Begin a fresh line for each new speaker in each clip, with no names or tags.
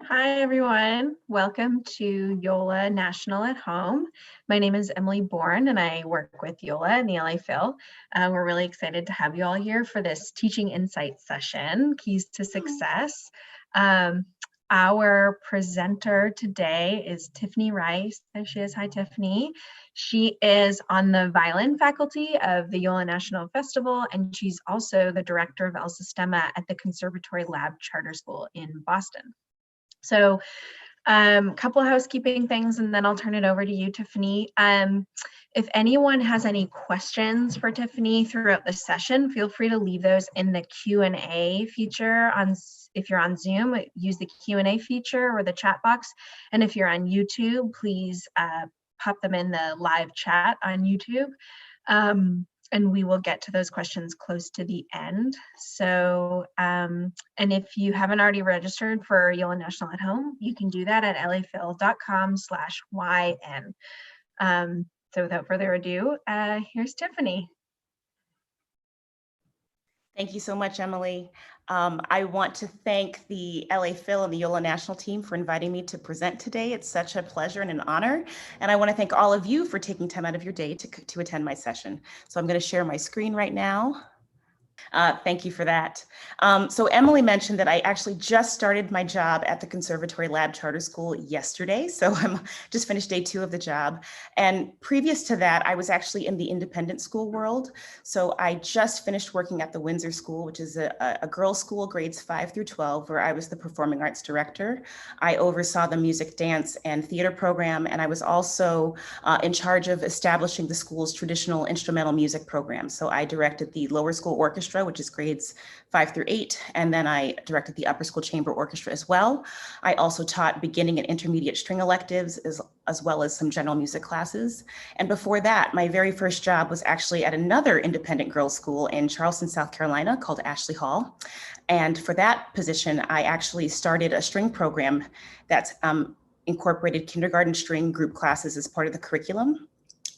Hi, everyone. Welcome to YOLA National at Home. My name is Emily Bourne, and I work with YOLA in the LA Phil. We're really excited to have you all here for this Teaching Insight session, Keys to Success. Our presenter today is Tiffany Rice. There she is. Hi, Tiffany. She is on the violin faculty of the YOLA National Festival, and she's also the director of El Sistema at the Conservatory Lab Charter School in Boston. So a couple of housekeeping things, and then I'll turn it over to you, Tiffany. If anyone has any questions for Tiffany throughout the session, feel free to leave those in the Q&A feature. If you're on Zoom, use the Q&A feature or the chat box. And if you're on YouTube, please pop them in the live chat on YouTube. And we will get to those questions close to the end. So, and if you haven't already registered for YOLA National at Home, you can do that at laphil.com/YN. So without further ado, here's Tiffany.
Thank you so much, Emily. I want to thank the LA Phil and the YOLA National team for inviting me to present today. It's such a pleasure and an honor. And I want to thank all of you for taking time out of your day to attend my session. So I'm going to share my screen right now. Thank you for that. So Emily mentioned that I actually just started my job at the Conservatory Lab Charter School yesterday. So I'm just finished day 2 of the job. And previous to that, I was actually in the independent school world. So I just finished working at the Windsor School, which is a girls' school, grades 5 through 12, where I was the performing arts director. I oversaw the music, dance, and theater program. And I was also in charge of establishing the school's traditional instrumental music program. So I directed the lower school orchestra, which is grades 5 through 8. And then I directed the upper school chamber orchestra as well. I also taught beginning and intermediate string electives as well as some general music classes. And before that, my very first job was actually at another independent girls' school in Charleston, South Carolina called Ashley Hall. And for that position, I actually started a string program that incorporated kindergarten string group classes as part of the curriculum.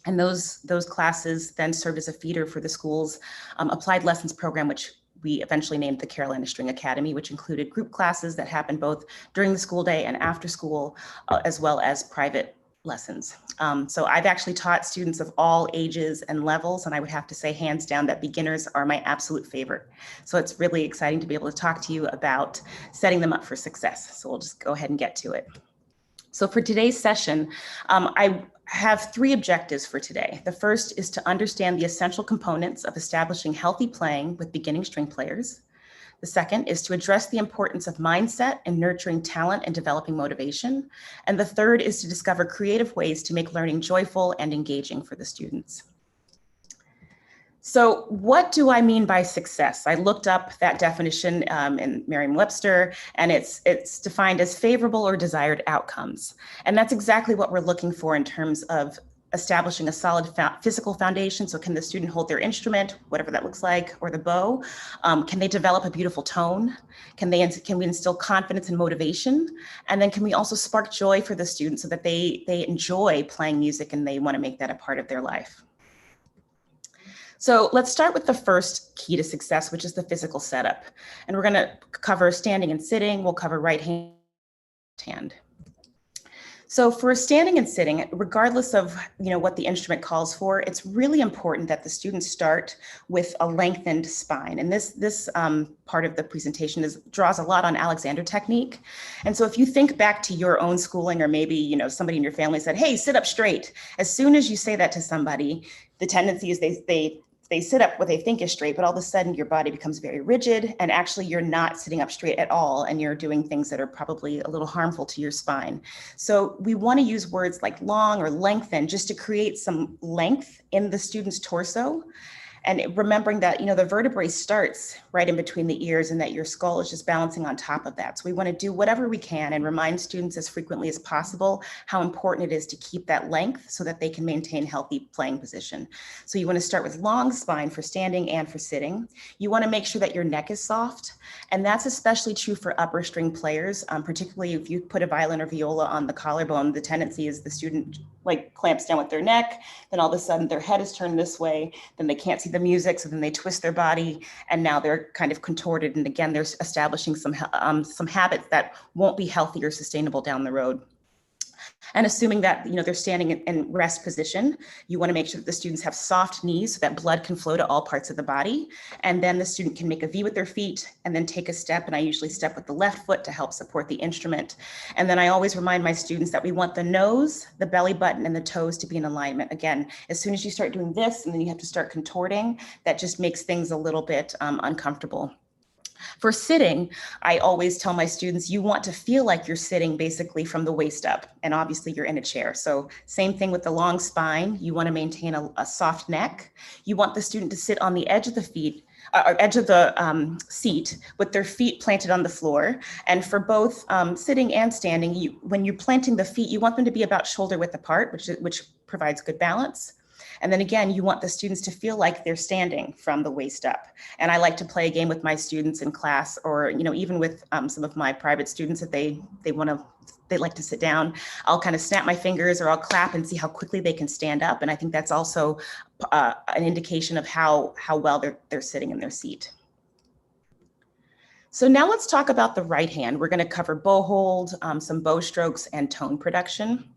And those classes then served as a feeder for the school's applied lessons program, which we eventually named the Carolina String Academy, which included group classes that happened both during the school day and after school, as well as private lessons. So I've actually taught students of all ages and levels, and I would have to say hands down that beginners are my absolute favorite. So it's really exciting to be able to talk to you about setting them up for success. So we'll just go ahead and get to it. So for today's session, I have 3 objectives for today. The first is to understand the essential components of establishing healthy playing with beginning string players. The second is to address the importance of mindset in nurturing talent and developing motivation. And the third is to discover creative ways to make learning joyful and engaging for the students. So what do I mean by success? I looked up that definition in Merriam-Webster, and it's defined as favorable or desired outcomes. And that's exactly what we're looking for in terms of establishing a solid physical foundation. So can the student hold their instrument, whatever that looks like, or the bow? Can they develop a beautiful tone? Can we instill confidence and motivation? And then can we also spark joy for the students so that they enjoy playing music and they want to make that a part of their life? So let's start with the first key to success, which is the physical setup. And we're going to cover standing and sitting. We'll cover right hand. So for standing and sitting, regardless of what the instrument calls for, it's really important that the students start with a lengthened spine. And this part of the presentation draws a lot on Alexander technique. And so if you think back to your own schooling, or maybe somebody in your family said, "Hey, sit up straight." As soon as you say that to somebody, the tendency is they sit up what they think is straight, but all of a sudden your body becomes very rigid, and actually you're not sitting up straight at all, and you're doing things that are probably a little harmful to your spine. So we want to use words like long or lengthen just to create some length in the student's torso. And remembering that, the vertebrae starts right in between the ears and that your skull is just balancing on top of that. So we want to do whatever we can and remind students as frequently as possible how important it is to keep that length so that they can maintain healthy playing position. So you want to start with long spine for standing and for sitting. You want to make sure that your neck is soft. And that's especially true for upper string players, particularly if you put a violin or viola on the collarbone. The tendency is the student clamps down with their neck, then all of a sudden their head is turned this way, then they can't see the music, so then they twist their body, and now they're kind of contorted. And again, they're establishing some habits that won't be healthy or sustainable down the road. And assuming that, they're standing in rest position, you want to make sure that the students have soft knees so that blood can flow to all parts of the body. And then the student can make a V with their feet and then take a step. And I usually step with the left foot to help support the instrument. And then I always remind my students that we want the nose, the belly button, and the toes to be in alignment. Again, as soon as you start doing this and then you have to start contorting, that just makes things a little bit uncomfortable. For sitting, I always tell my students, you want to feel like you're sitting basically from the waist up, and obviously you're in a chair. So same thing with the long spine. You want to maintain a soft neck. You want the student to sit on the edge of the feet, or edge of the seat with their feet planted on the floor. And for both sitting and standing, when you're planting the feet, you want them to be about shoulder width apart, which provides good balance. And then again, you want the students to feel like they're standing from the waist up. And I like to play a game with my students in class, or even with some of my private students, that they like to sit down. I'll kind of snap my fingers or I'll clap and see how quickly they can stand up. And I think that's also an indication of how well they're sitting in their seat. So now let's talk about the right hand. We're going to cover bow hold, some bow strokes, and tone production.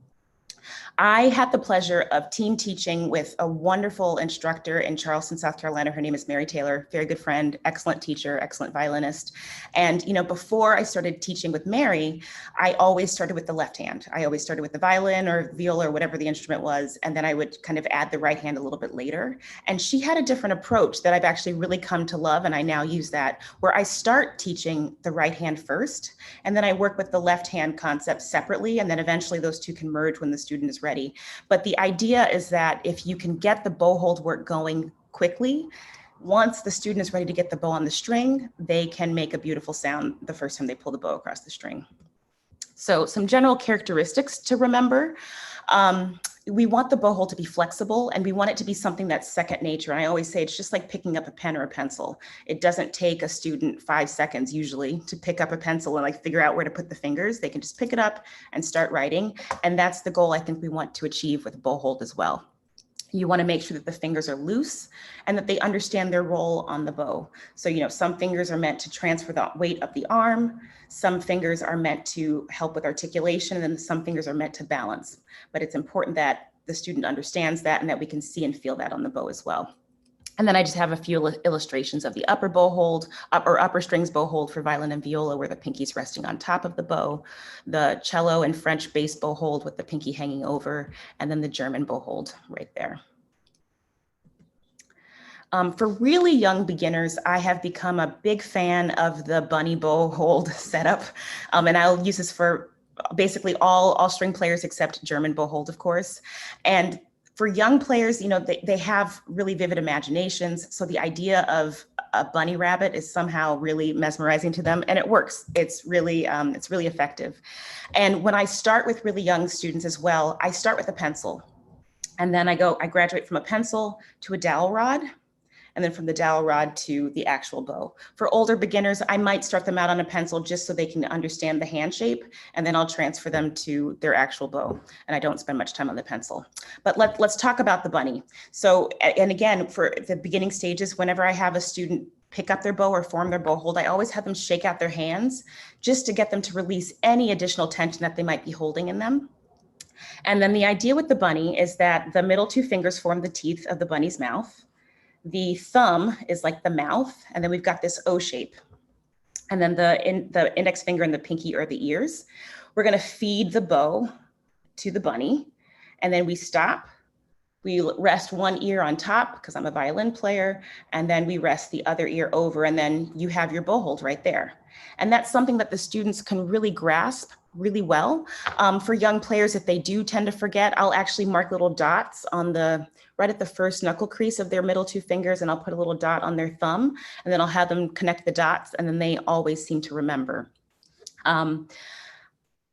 I had the pleasure of team teaching with a wonderful instructor in Charleston, South Carolina. Her name is Mary Taylor, very good friend, excellent teacher, excellent violinist. And before I started teaching with Mary, I always started with the left hand. I always started with the violin or viola or whatever the instrument was, and then I would kind of add the right hand a little bit later. And she had a different approach that I've actually really come to love, and I now use that, where I start teaching the right hand first, and then I work with the left hand concept separately, and then eventually those two can merge when the student is ready. But the idea is that if you can get the bow hold work going quickly, once the student is ready to get the bow on the string, they can make a beautiful sound the first time they pull the bow across the string. So some general characteristics to remember. We want the bow hold to be flexible, and we want it to be something that's second nature. And I always say it's just like picking up a pen or a pencil. It doesn't take a student 5 seconds usually to pick up a pencil and figure out where to put the fingers. They can just pick it up and start writing. And that's the goal I think we want to achieve with bow hold as well. You want to make sure that the fingers are loose and that they understand their role on the bow. So, some fingers are meant to transfer the weight of the arm. Some fingers are meant to help with articulation, and then some fingers are meant to balance. But it's important that the student understands that and that we can see and feel that on the bow as well. And then I just have a few illustrations of the upper bow hold, upper strings bow hold for violin and viola, where the pinky's resting on top of the bow, the cello and French bass bow hold with the pinky hanging over, and then the German bow hold right there. For really young beginners, I have become a big fan of the bunny bow hold setup, and I'll use this for basically all string players except German bow hold, of course. And for young players, they have really vivid imaginations. So the idea of a bunny rabbit is somehow really mesmerizing to them, and it works. It's really effective. And when I start with really young students as well, I start with a pencil, and then I graduate from a pencil to a dowel rod, and then from the dowel rod to the actual bow. For older beginners, I might start them out on a pencil just so they can understand the hand shape, and then I'll transfer them to their actual bow, and I don't spend much time on the pencil. But let's talk about the bunny. So, and again, for the beginning stages, whenever I have a student pick up their bow or form their bow hold, I always have them shake out their hands just to get them to release any additional tension that they might be holding in them. And then the idea with the bunny is that the middle 2 fingers form the teeth of the bunny's mouth. The thumb is like the mouth, and then we've got this O shape. And then the index finger and the pinky are the ears. We're going to feed the bow to the bunny, and then we stop. We rest one ear on top because I'm a violin player, and then we rest the other ear over, and then you have your bow hold right there. And that's something that the students can really grasp really well. For young players, if they do tend to forget, I'll actually mark little dots on right at the first knuckle crease of their middle 2 fingers, and I'll put a little dot on their thumb, and then I'll have them connect the dots, and then they always seem to remember.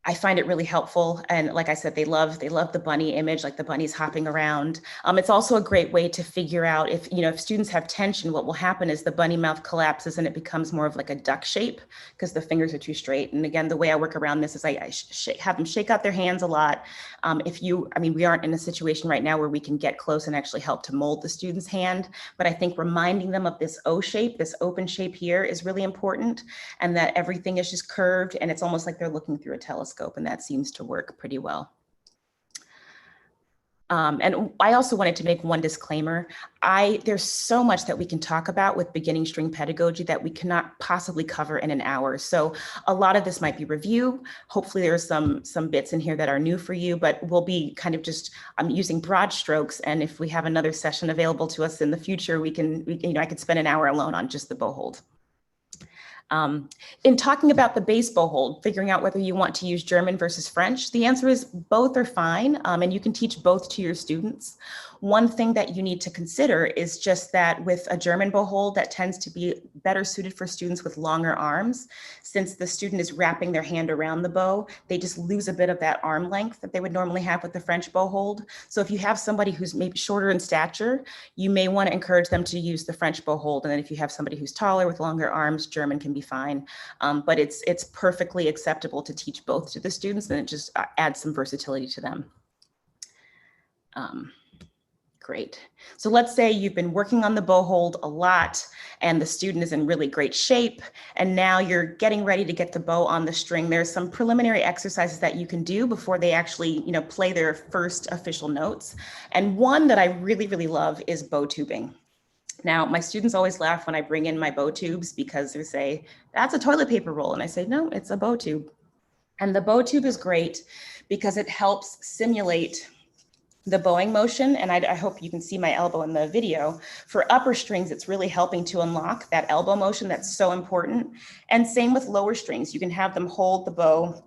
I find it really helpful. And like I said, they love the bunny image, like the bunny's hopping around. It's also a great way to figure out if, if students have tension, what will happen is the bunny mouth collapses and it becomes more of like a duck shape because the fingers are too straight. And again, the way I work around this is I have them shake out their hands a lot. We aren't in a situation right now where we can get close and actually help to mold the student's hand, but I think reminding them of this O shape, this open shape here is really important, and that everything is just curved and it's almost like they're looking through a telescope. And that seems to work pretty well. And I also wanted to make one disclaimer. There's so much that we can talk about with beginning string pedagogy that we cannot possibly cover in an hour. So a lot of this might be review. Hopefully there's some bits in here that are new for you, but we'll be kind of just using broad strokes. And if we have another session available to us in the future, I could spend an hour alone on just the bow hold. In talking about the bass bow hold, figuring out whether you want to use German versus French, the answer is both are fine, and you can teach both to your students. One thing that you need to consider is just that with a German bow hold, that tends to be better suited for students with longer arms. Since the student is wrapping their hand around the bow, they just lose a bit of that arm length that they would normally have with the French bow hold. So if you have somebody who's maybe shorter in stature, you may want to encourage them to use the French bow hold. And then if you have somebody who's taller with longer arms, German can be fine. But it's perfectly acceptable to teach both to the students, and it just adds some versatility to them. Great. So let's say you've been working on the bow hold a lot and the student is in really great shape, and now you're getting ready to get the bow on the string. There's some preliminary exercises that you can do before they actually, play their first official notes. And one that I really, really love is bow tubing. Now, my students always laugh when I bring in my bow tubes because they say, that's a toilet paper roll. And I say, no, it's a bow tube. And the bow tube is great because it helps simulate the bowing motion. And I hope you can see my elbow in the video. For upper strings, it's really helping to unlock that elbow motion that's so important. And same with lower strings. You can have them hold the bow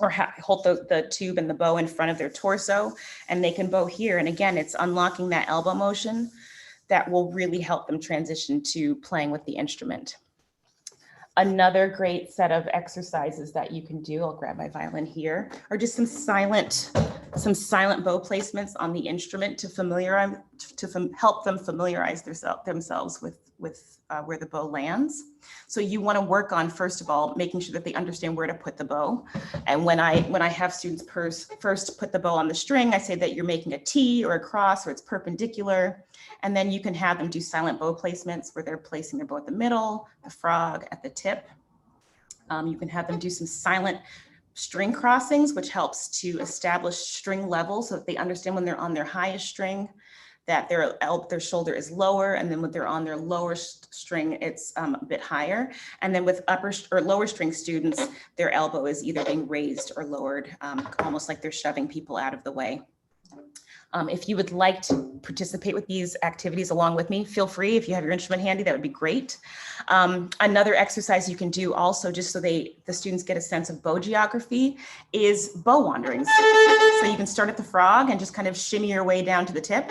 or hold the tube and the bow in front of their torso, and they can bow here. And again, it's unlocking that elbow motion that will really help them transition to playing with the instrument. Another great set of exercises that you can do, I'll grab my violin here, are just some silent bow placements on the instrument to help them familiarize themselves with where the bow lands. So you want to work on, first of all, making sure that they understand where to put the bow. And when I have students first put the bow on the string, I say that you're making a T or a cross, or it's perpendicular. And then you can have them do silent bow placements where they're placing their bow at the middle, the frog at the tip. You can have them do some silent string crossings, which helps to establish string level so that they understand when they're on their highest string that their shoulder is lower, and then when they're on their lower string, it's a bit higher. And then with upper or lower string students, their elbow is either being raised or lowered, almost like they're shoving people out of the way. If you would like to participate with these activities along with me, feel free. If you have your instrument handy, that would be great. Another exercise you can do also, just so the students get a sense of bow geography, is bow wanderings. So you can start at the frog and just kind of shimmy your way down to the tip.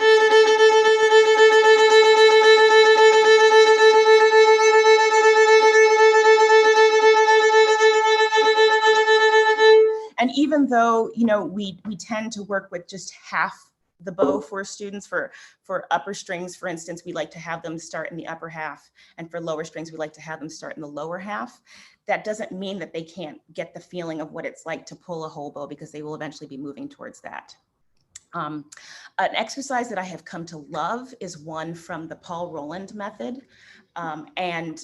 And even though, we tend to work with just half the bow for students, for upper strings, for instance, we like to have them start in the upper half. And for lower strings, we like to have them start in the lower half. That doesn't mean that they can't get the feeling of what it's like to pull a whole bow, because they will eventually be moving towards that. An exercise that I have come to love is one from the Paul Roland method. And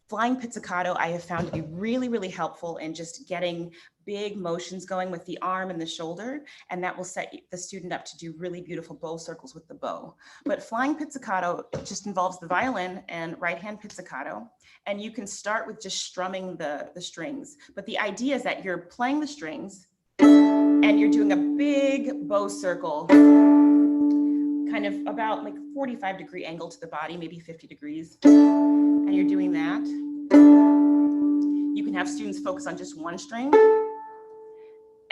flying pizzicato, I have found to be really, really helpful in just getting big motions going with the arm and the shoulder, and that will set the student up to do really beautiful bow circles with the bow. But flying pizzicato just involves the violin and right hand pizzicato, and you can start with just strumming the strings. But the idea is that you're playing the strings and you're doing a big bow circle, kind of about like 45-degree angle to the body, maybe 50 degrees. And you're doing that. You can have students focus on just one string.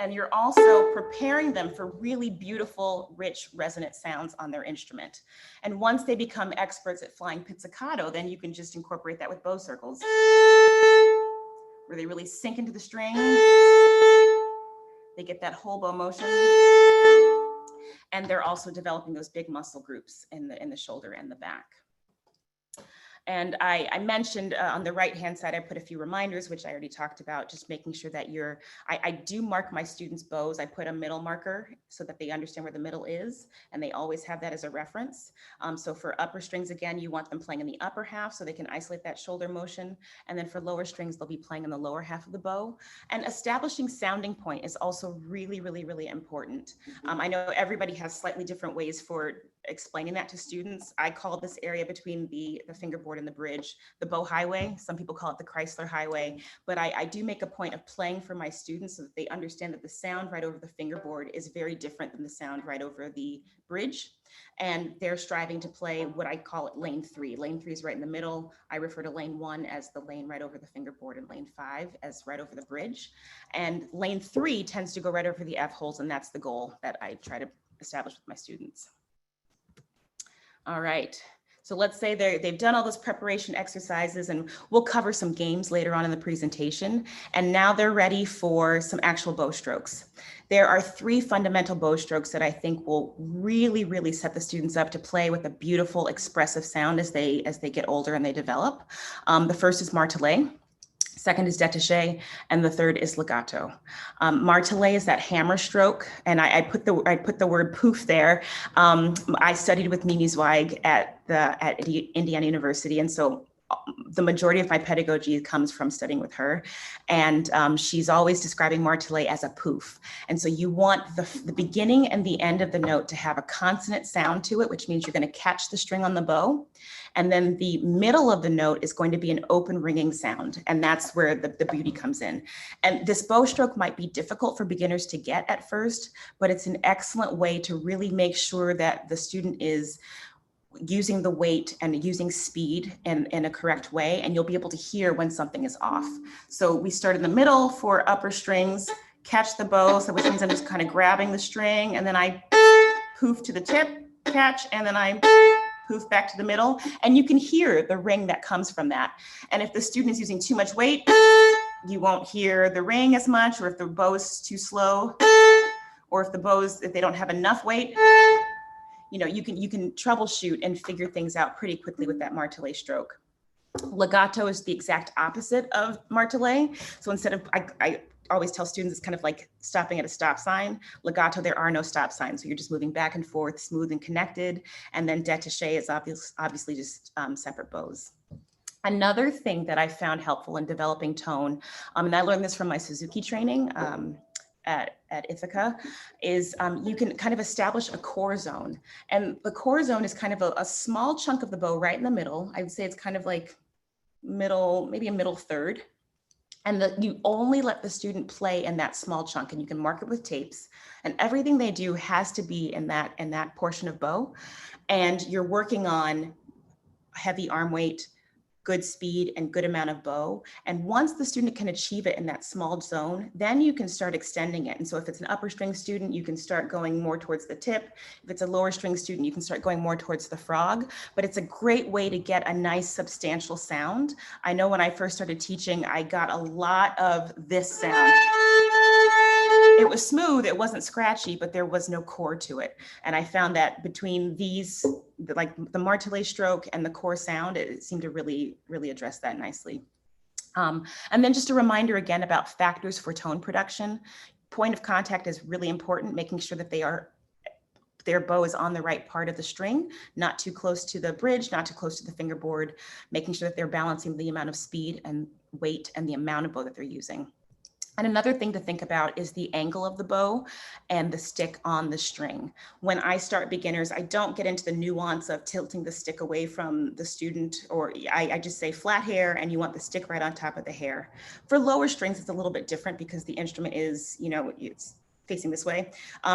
And you're also preparing them for really beautiful, rich, resonant sounds on their instrument. And once they become experts at flying pizzicato, then you can just incorporate that with bow circles, where they really sink into the string. They get that whole bow motion. And they're also developing those big muscle groups in the shoulder and the back. And I mentioned on the right-hand side, I put a few reminders, which I already talked about, just making sure that I do mark my students' bows. I put a middle marker so that they understand where the middle is, and they always have that as a reference. So for upper strings, again, you want them playing in the upper half so they can isolate that shoulder motion. And then for lower strings, they'll be playing in the lower half of the bow. And establishing sounding point is also really, really, really important. I know everybody has slightly different ways for explaining that to students. I call this area between the fingerboard and the bridge the bow highway. Some people call it the Chrysler highway, but I do make a point of playing for my students so that they understand that the sound right over the fingerboard is very different than the sound right over the bridge. And they're striving to play what I call it lane 3. Lane 3 is right in the middle. I refer to lane 1 as the lane right over the fingerboard and lane 5 as right over the bridge. And lane 3 tends to go right over the F holes, and that's the goal that I try to establish with my students. All right, so let's say they've done all those preparation exercises, and we'll cover some games later on in the presentation. And now they're ready for some actual bow strokes. There are 3 fundamental bow strokes that I think will really, really set the students up to play with a beautiful, expressive sound as they get older and they develop. The first is martelé. Second is détaché, and the third is legato. Martelé is that hammer stroke, and I put the word poof there. I studied with Mimi Zweig at Indiana University, and so the majority of my pedagogy comes from studying with her. And she's always describing martelé as a poof. And so you want the beginning and the end of the note to have a consonant sound to it, which means you're going to catch the string on the bow. And then the middle of the note is going to be an open ringing sound. And that's where the beauty comes in. And this bow stroke might be difficult for beginners to get at first, but it's an excellent way to really make sure that the student is using the weight and using speed in a correct way, and you'll be able to hear when something is off. So we start in the middle for upper strings, catch the bow, so which means I'm just kind of grabbing the string, and then I poof to the tip, catch, and then I poof back to the middle, and you can hear the ring that comes from that. And if the student is using too much weight, you won't hear the ring as much, or if the bow is too slow, or if they don't have enough weight, you know, you can troubleshoot and figure things out pretty quickly with that martelé stroke. Legato is the exact opposite of martelé. So instead of, I always tell students it's kind of like stopping at a stop sign. Legato, there are no stop signs. So you're just moving back and forth, smooth and connected. And then détaché is obviously just separate bows. Another thing that I found helpful in developing tone, and I learned this from my Suzuki training, at Ithaca, is you can kind of establish a core zone. And the core zone is kind of a small chunk of the bow right in the middle. I would say it's kind of like middle, maybe a middle third. And you only let the student play in that small chunk, and you can mark it with tapes. And everything they do has to be in that portion of bow. And you're working on heavy arm weight, good speed, and good amount of bow. And once the student can achieve it in that small zone, then you can start extending it. And so if it's an upper string student, you can start going more towards the tip. If it's a lower string student, you can start going more towards the frog. But it's a great way to get a nice substantial sound. I know when I first started teaching, I got a lot of this sound. It was smooth, it wasn't scratchy, but there was no core to it. And I found that between these, like the martelé stroke and the core sound, it seemed to really, really address that nicely. And then just a reminder again about factors for tone production. Point of contact is really important, making sure that their bow is on the right part of the string, not too close to the bridge, not too close to the fingerboard, making sure that they're balancing the amount of speed and weight and the amount of bow that they're using. And another thing to think about is the angle of the bow and the stick on the string. When I start beginners, I don't get into the nuance of tilting the stick away from the student, or I just say flat hair and you want the stick right on top of the hair. For lower strings, it's a little bit different because the instrument is, you know, it's facing this way.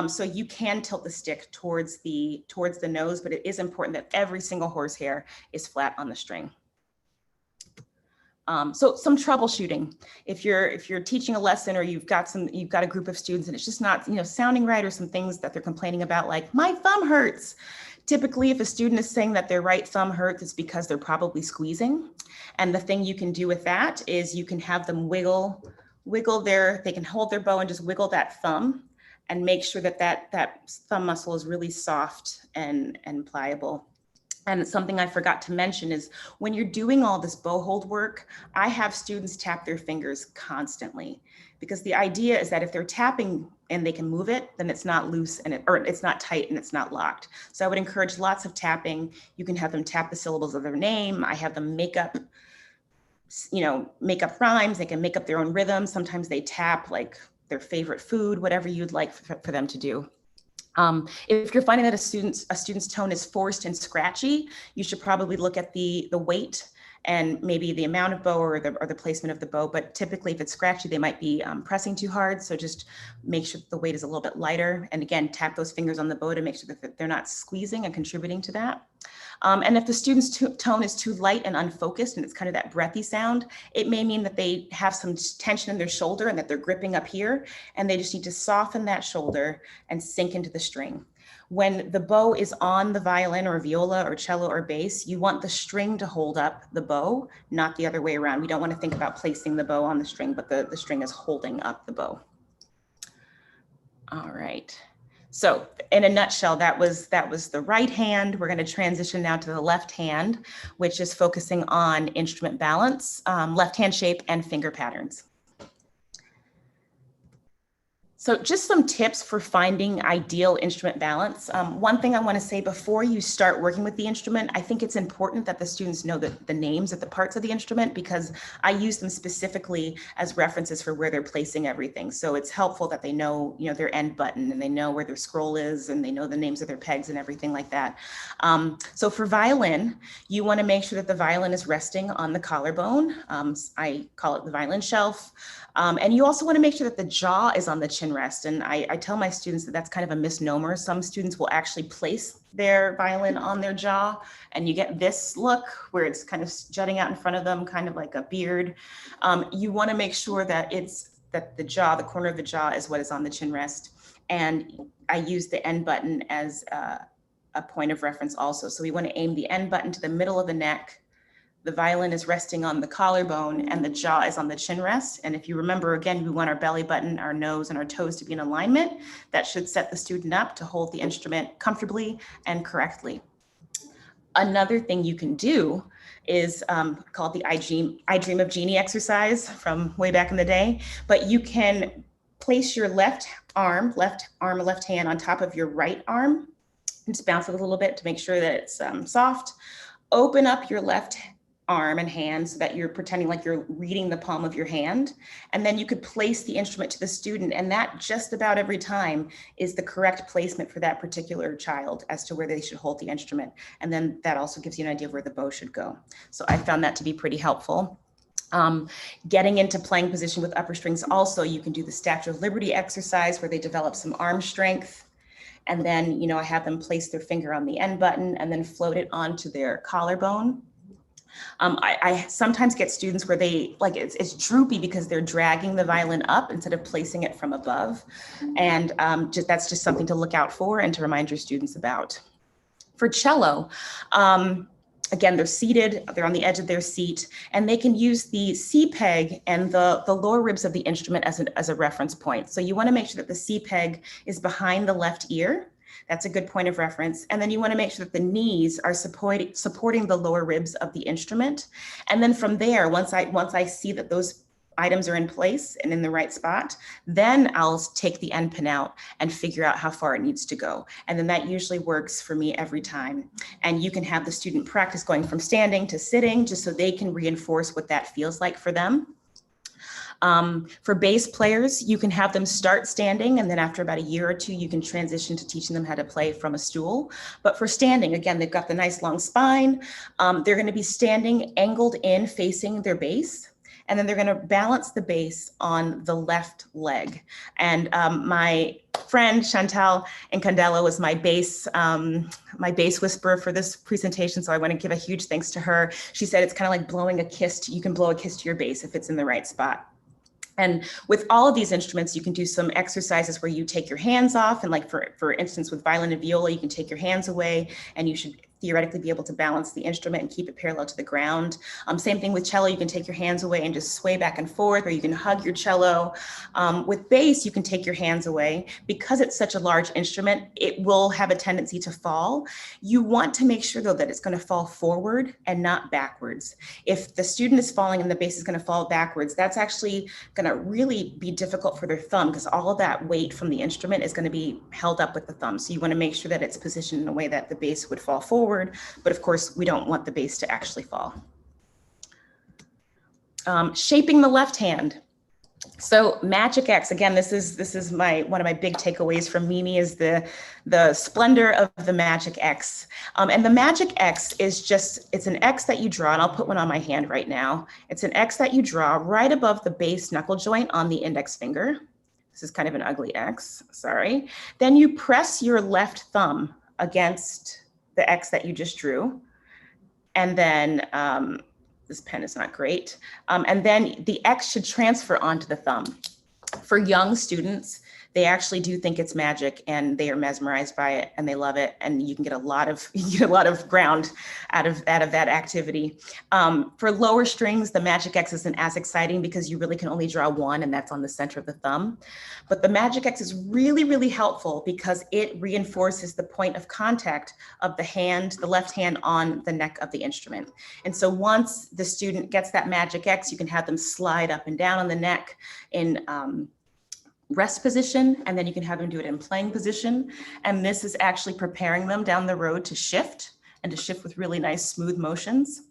So you can tilt the stick towards the nose, but it is important that every single horsehair is flat on the string. So some troubleshooting. If you're teaching a lesson, or you've got a group of students and it's just not, you know, sounding right, or some things that they're complaining about, like my thumb hurts. Typically, if a student is saying that their right thumb hurts, it's because they're probably squeezing. And the thing you can do with that is you can have them wiggle they can hold their bow and just wiggle that thumb and make sure that that thumb muscle is really soft and pliable. And something I forgot to mention is when you're doing all this bow hold work, I have students tap their fingers constantly, because the idea is that if they're tapping and they can move it, then it's not loose or it's not tight and it's not locked. So I would encourage lots of tapping. You can have them tap the syllables of their name. I have them make up rhymes. They can make up their own rhythms. Sometimes they tap like their favorite food, whatever you'd like for them to do. If you're finding that a student's tone is forced and scratchy, you should probably look at the weight and maybe the amount of bow or the placement of the bow. But typically if it's scratchy, they might be pressing too hard. So just make sure that the weight is a little bit lighter. And again, tap those fingers on the bow to make sure that they're not squeezing and contributing to that. And if the student's tone is too light and unfocused and it's kind of that breathy sound, it may mean that they have some tension in their shoulder and that they're gripping up here, and they just need to soften that shoulder and sink into the string. When the bow is on the violin or viola or cello or bass, you want the string to hold up the bow, not the other way around. We don't want to think about placing the bow on the string, but the string is holding up the bow. All right. So in a nutshell, that was the right hand. We're going to transition now to the left hand, which is focusing on instrument balance, left hand shape, and finger patterns. So just some tips for finding ideal instrument balance. One thing I want to say before you start working with the instrument, I think it's important that the students know the names of the parts of the instrument, because I use them specifically as references for where they're placing everything. So it's helpful that they know, their end button, and they know where their scroll is, and they know the names of their pegs and everything like that. So for violin, you want to make sure that the violin is resting on the collarbone. I call it the violin shelf. And you also want to make sure that the jaw is on the chin rest. And I tell my students that that's kind of a misnomer. Some students will actually place their violin on their jaw, and you get this look where it's kind of jutting out in front of them, kind of like a beard. You want to make sure that the jaw, the corner of the jaw, is what is on the chin rest. And I use the end button as a point of reference also. So we want to aim the end button to the middle of the neck. The violin is resting on the collarbone and the jaw is on the chin rest. And if you remember, again, we want our belly button, our nose, and our toes to be in alignment. That should set the student up to hold the instrument comfortably and correctly. Another thing you can do is called the I Dream of Jeannie exercise from way back in the day, but you can place your left arm, left hand on top of your right arm, and just bounce it a little bit to make sure that it's soft. Open up your left arm and hand so that you're pretending like you're reading the palm of your hand. And then you could place the instrument to the student, and that just about every time is the correct placement for that particular child as to where they should hold the instrument. And then that also gives you an idea of where the bow should go. So I found that to be pretty helpful. Getting into playing position with upper strings also, you can do the Statue of Liberty exercise where they develop some arm strength. And then, I have them place their finger on the end button and then float it onto their collarbone. I sometimes get students where they it's droopy because they're dragging the violin up instead of placing it from above. And that's just something to look out for and to remind your students about. For cello, again, they're seated, they're on the edge of their seat, and they can use the C peg and the lower ribs of the instrument as a reference point. So you want to make sure that the C peg is behind the left ear. That's a good point of reference. And then you want to make sure that the knees are supporting the lower ribs of the instrument. And then from there, once I see that those items are in place and in the right spot, then I'll take the end pin out and figure out how far it needs to go. And then that usually works for me every time. And you can have the student practice going from standing to sitting just so they can reinforce what that feels like for them. For bass players, you can have them start standing, and then after about a year or two, you can transition to teaching them how to play from a stool. But for standing, again, they've got the nice long spine. They're going to be standing angled in facing their bass, and then they're going to balance the bass on the left leg. And my friend Chantal Incandela was my bass whisperer for this presentation, so I want to give a huge thanks to her. She said it's kind of like blowing a kiss. You can blow a kiss to your bass if it's in the right spot. And with all of these instruments, you can do some exercises where you take your hands off. And like for instance, with violin and viola, you can take your hands away and you should theoretically be able to balance the instrument and keep it parallel to the ground. Same thing with cello, you can take your hands away and just sway back and forth, or you can hug your cello. With bass, you can take your hands away. Because it's such a large instrument, it will have a tendency to fall. You want to make sure though that it's going to fall forward and not backwards. If the student is falling and the bass is going to fall backwards, that's actually going to really be difficult for their thumb, because all of that weight from the instrument is going to be held up with the thumb. So you want to make sure that it's positioned in a way that the bass would fall forward, but of course we don't want the bass to actually fall. Shaping the left hand. So Magic X, again, this is one of my big takeaways from Mimi, is the splendor of the Magic X. And the Magic X is just, it's an X that you draw, and I'll put one on my hand right now. It's an X that you draw right above the base knuckle joint on the index finger. This is kind of an ugly X, sorry. Then you press your left thumb against the X that you just drew. And then, this pen is not great. And then the X should transfer onto the thumb. For young students, they actually do think it's magic, and they are mesmerized by it, and they love it. And you can get a lot of ground out of that activity. For lower strings, the Magic X isn't as exciting because you really can only draw one, and that's on the center of the thumb. But the Magic X is really, really helpful because it reinforces the point of contact of the hand, the left hand, on the neck of the instrument. And so once the student gets that Magic X, you can have them slide up and down on the neck in rest position, and then you can have them do it in playing position. And this is actually preparing them down the road to shift, and to shift with really nice smooth motions.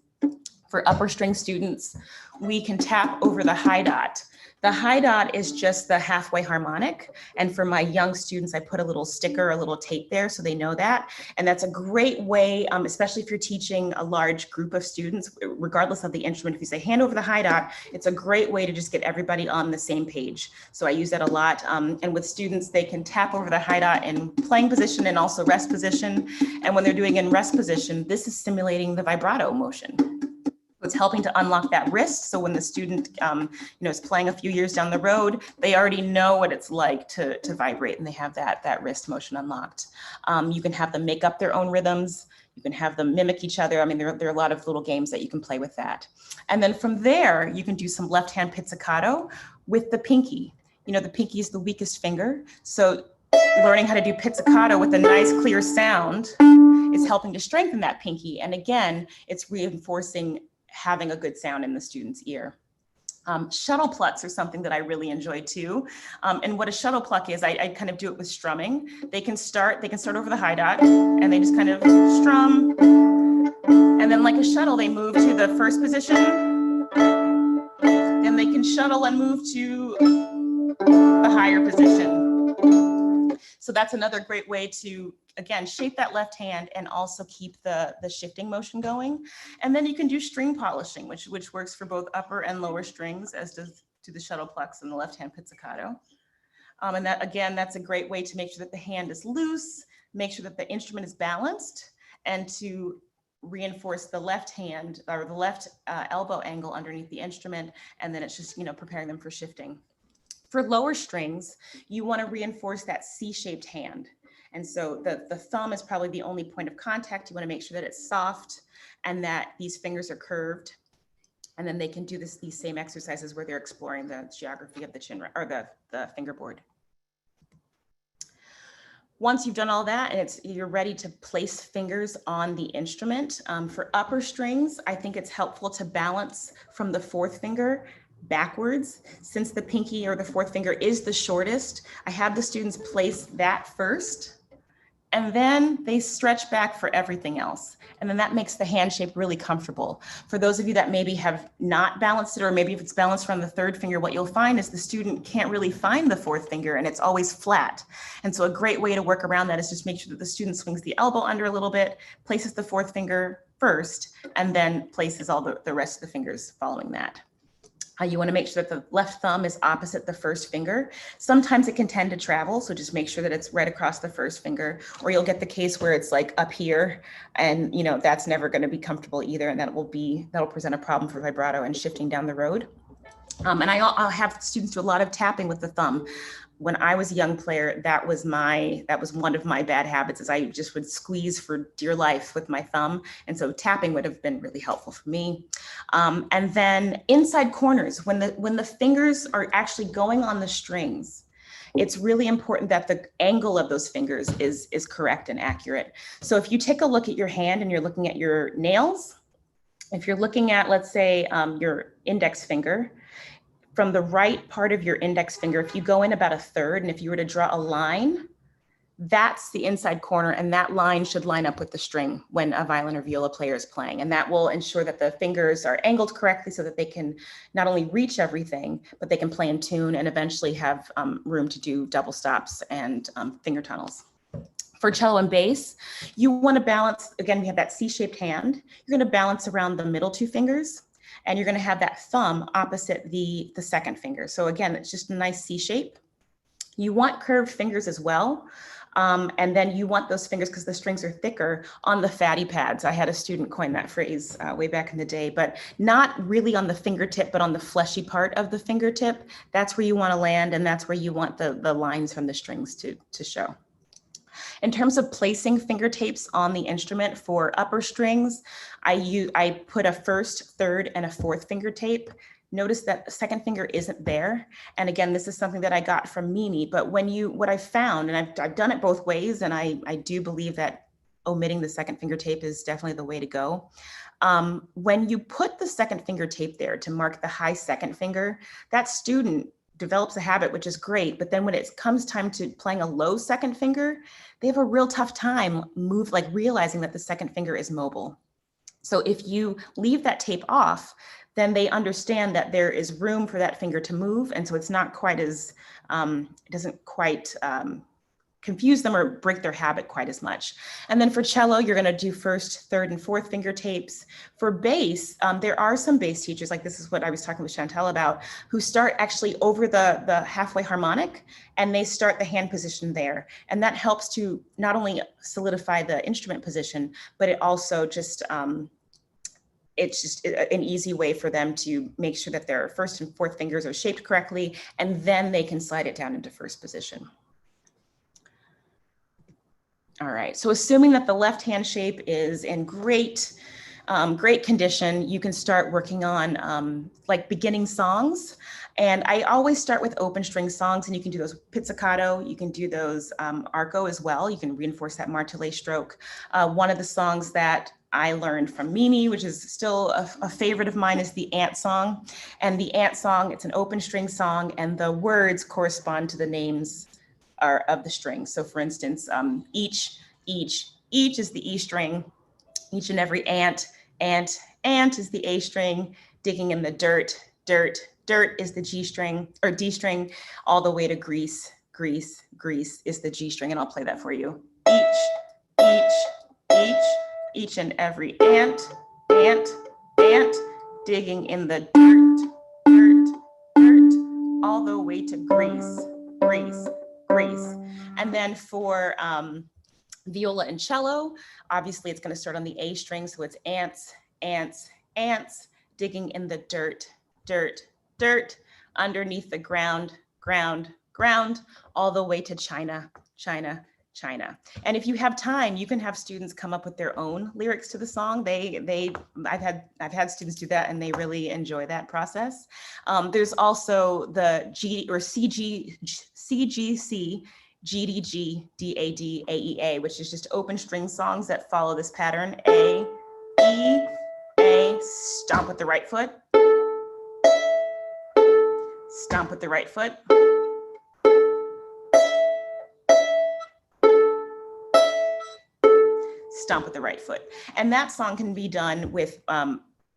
For upper string students, we can tap over the high dot. The high dot is just the halfway harmonic. And for my young students, I put a little sticker, a little tape there so they know that. And that's a great way, especially if you're teaching a large group of students, regardless of the instrument. If you say hand over the high dot, it's a great way to just get everybody on the same page. So I use that a lot. And with students, they can tap over the high dot in playing position and also rest position. And when they're doing in rest position, this is stimulating the vibrato motion. It's helping to unlock that wrist. So when the student is playing a few years down the road, they already know what it's like to vibrate, and they have that wrist motion unlocked. You can have them make up their own rhythms. You can have them mimic each other. I mean, there are a lot of little games that you can play with that. And then from there, you can do some left hand pizzicato with the pinky. The pinky is the weakest finger. So learning how to do pizzicato with a nice clear sound is helping to strengthen that pinky. And again, it's reinforcing having a good sound in the student's ear. Shuttle plucks are something that I really enjoy too. And what a shuttle pluck is, I kind of do it with strumming. They can start over the high dot, and they just kind of strum. And then like a shuttle, they move to the first position. Then they can shuttle and move to the higher position. So that's another great way to, again, shape that left hand and also keep the shifting motion going. And then you can do string polishing, which works for both upper and lower strings, as does to the shuttle plucks and the left hand pizzicato. And that, again, that's a great way to make sure that the hand is loose, make sure that the instrument is balanced, and to reinforce the left hand or the left elbow angle underneath the instrument. And then it's just, preparing them for shifting. For lower strings, you want to reinforce that C-shaped hand. And so the thumb is probably the only point of contact. You want to make sure that it's soft and that these fingers are curved. And then they can do these same exercises where they're exploring the geography of the chin or the fingerboard. Once you've done all that and you're ready to place fingers on the instrument, for upper strings, I think it's helpful to balance from the fourth finger backwards. Since the pinky or the fourth finger is the shortest, I have the students place that first, and then they stretch back for everything else. And then that makes the hand shape really comfortable. For those of you that maybe have not balanced it, or maybe if it's balanced from the third finger, what you'll find is the student can't really find the fourth finger and it's always flat. And so a great way to work around that is just make sure that the student swings the elbow under a little bit, places the fourth finger first, and then places all the rest of the fingers following that. You want to make sure that the left thumb is opposite the first finger. Sometimes it can tend to travel, so just make sure that it's right across the first finger, or you'll get the case where it's like up here, and that's never going to be comfortable either, and that'll present a problem for vibrato and shifting down the road. And I'll have students do a lot of tapping with the thumb. When I was a young player, that was one of my bad habits, is I just would squeeze for dear life with my thumb. And so tapping would have been really helpful for me. And then inside corners, when the fingers are actually going on the strings, it's really important that the angle of those fingers is correct and accurate. So if you take a look at your hand and you're looking at your nails, if you're looking at, let's say, your index finger, from the right part of your index finger, if you go in about a third, and if you were to draw a line, that's the inside corner, and that line should line up with the string when a violin or viola player is playing. And that will ensure that the fingers are angled correctly so that they can not only reach everything, but they can play in tune and eventually have room to do double stops and finger tunnels. For cello and bass, you want to balance, again, we have that C-shaped hand. You're going to balance around the middle two fingers, and you're going to have that thumb opposite the second finger. So again, it's just a nice C shape. You want curved fingers as well. And then you want those fingers, because the strings are thicker, on the fatty pads. I had a student coin that phrase way back in the day, but not really on the fingertip, but on the fleshy part of the fingertip. That's where you want to land, and that's where you want the lines from the strings to show. In terms of placing finger tapes on the instrument for upper strings, I put a first, third, and a fourth finger tape. Notice that the second finger isn't there. And again, this is something that I got from Mimi, but what I found, and I've done it both ways, and I do believe that omitting the second finger tape is definitely the way to go. When you put the second finger tape there to mark the high second finger, that student develops a habit, which is great. But then when it comes time to playing a low second finger, they have a real tough time realizing that the second finger is mobile. So if you leave that tape off, then they understand that there is room for that finger to move. And so it's not quite as, it doesn't quite confuse them or break their habit quite as much. And then for cello, you're going to do first, third, and fourth finger tapes. For bass, there are some bass teachers, like this is what I was talking with Chantel about, who start actually over the halfway harmonic, and they start the hand position there. And that helps to not only solidify the instrument position, but it also just, it's just an easy way for them to make sure that their first and fourth fingers are shaped correctly, and then they can slide it down into first position. All right, so assuming that the left hand shape is in great condition, you can start working on like beginning songs. And I always start with open string songs, and you can do those pizzicato, you can do those arco as well. You can reinforce that martelé stroke. One of the songs that I learned from Mimi, which is still a favorite of mine, is the Ant Song. And the Ant Song, it's an open string song, and the words correspond to the names of the strings. So for instance, each is the E string, each and every ant is the A string, digging in the dirt is the G string or D string, all the way to grease is the G string. And I'll play that for you. Each and every ant, digging in the dirt, all the way to grease. And then for viola and cello, obviously it's going to start on the A string, so it's ants, digging in the dirt, underneath the ground, all the way to China. And if you have time, you can have students come up with their own lyrics to the song. I've had students do that, and they really enjoy that process. There's also the CGC, GDG, DAD, AEA, which is just open string songs that follow this pattern. A, E, A, stomp with the right foot. Stomp with the right foot. Stomp with the right foot. And that song can be done with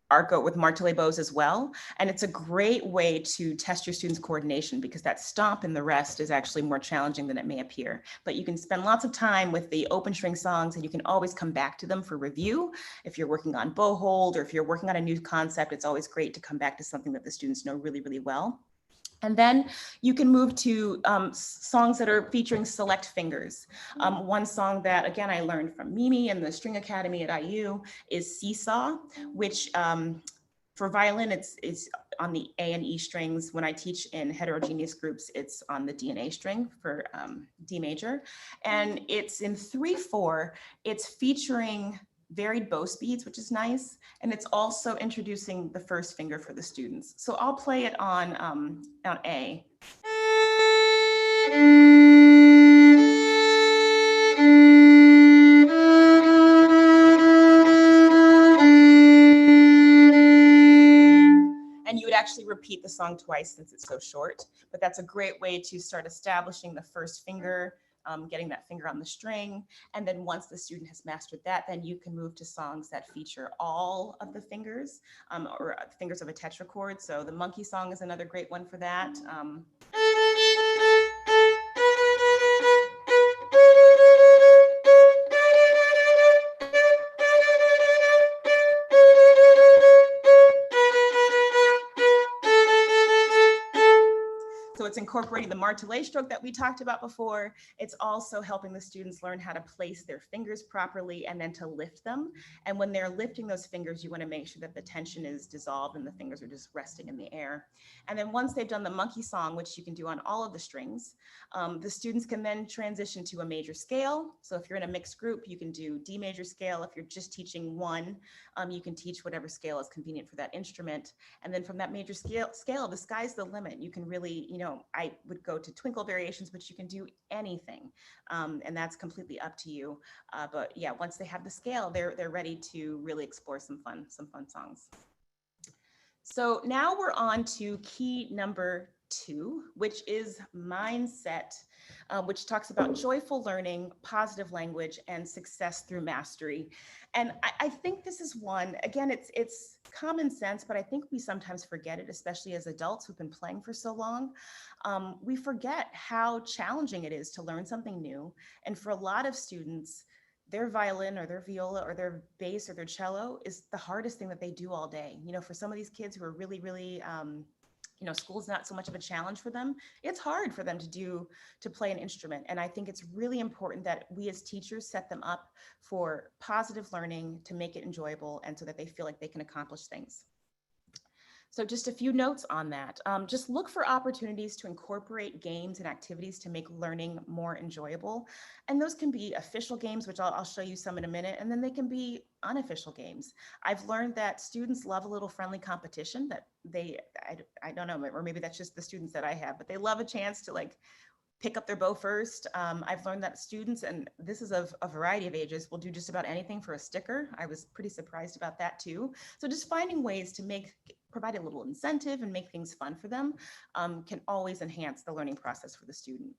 arco, with martelé bows as well. And it's a great way to test your students' coordination, because that stomp and the rest is actually more challenging than it may appear. But you can spend lots of time with the open string songs, and you can always come back to them for review. If you're working on bow hold, or if you're working on a new concept, it's always great to come back to something that the students know really, really well. And then you can move to songs that are featuring select fingers. One song that, again, I learned from Mimi and the String Academy at IU is Seesaw, which For violin, it's on the A and E strings. When I teach in heterogeneous groups, it's on the D and A string for D major. And it's in 3/4. It's featuring varied bow speeds, which is nice. And it's also introducing the first finger for the students. So I'll play it on A. And you would actually repeat the song twice since it's so short, but that's a great way to start establishing the first finger, getting that finger on the string. And then once the student has mastered that, then you can move to songs that feature all of the fingers or fingers of a tetrachord. So the monkey song is another great one for that. So it's incorporating the martelé stroke that we talked about before. It's also helping the students learn how to place their fingers properly and then to lift them. And when they're lifting those fingers, you want to make sure that the tension is dissolved and the fingers are just resting in the air. And then once they've done the monkey song, which you can do on all of the strings, the students can then transition to a major scale. So if you're in a mixed group, you can do D major scale. If you're just teaching one, you can teach whatever scale is convenient for that instrument. And then from that major scale, the sky's the limit. You can really, I would go to twinkle variations, but you can do anything. And that's completely up to you. But yeah, once they have the scale, they're ready to really explore some fun songs. So now we're on to key number 2, which is mindset, which talks about joyful learning, positive language, and success through mastery. And I think this is one, again, it's common sense, but I think we sometimes forget it, especially as adults who've been playing for so long. We forget how challenging it is to learn something new. And for a lot of students, their violin or their viola or their bass or their cello is the hardest thing that they do all day. For some of these kids who are really, really, school's not so much of a challenge for them. It's hard for them to play an instrument. And I think it's really important that we as teachers set them up for positive learning to make it enjoyable and so that they feel like they can accomplish things. So just a few notes on that. Just look for opportunities to incorporate games and activities to make learning more enjoyable. And those can be official games, which I'll show you some in a minute, and then they can be unofficial games. I've learned that students love a little friendly competition that I don't know, or maybe that's just the students that I have, but they love a chance to pick up their bow first. I've learned that students, and this is of a variety of ages, will do just about anything for a sticker. I was pretty surprised about that too. So just finding ways to provide a little incentive and make things fun for them can always enhance the learning process for the student.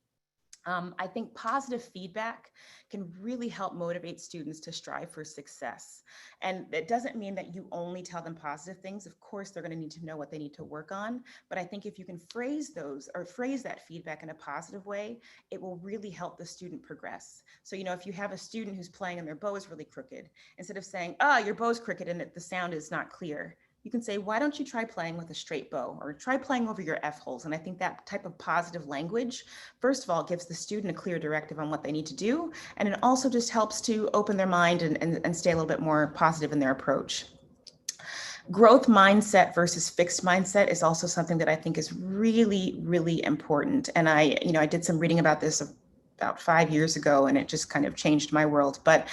I think positive feedback can really help motivate students to strive for success. And it doesn't mean that you only tell them positive things. Of course, they're going to need to know what they need to work on. But I think if you can phrase that feedback in a positive way, it will really help the student progress. So, if you have a student who's playing and their bow is really crooked, instead of saying, your bow's crooked and the sound is not clear, you can say, why don't you try playing with a straight bow or try playing over your F holes? And I think that type of positive language, first of all, gives the student a clear directive on what they need to do. And it also just helps to open their mind and stay a little bit more positive in their approach. Growth mindset versus fixed mindset is also something that I think is really, really important. And I did some reading about this about 5 years ago, and it just kind of changed my world. But,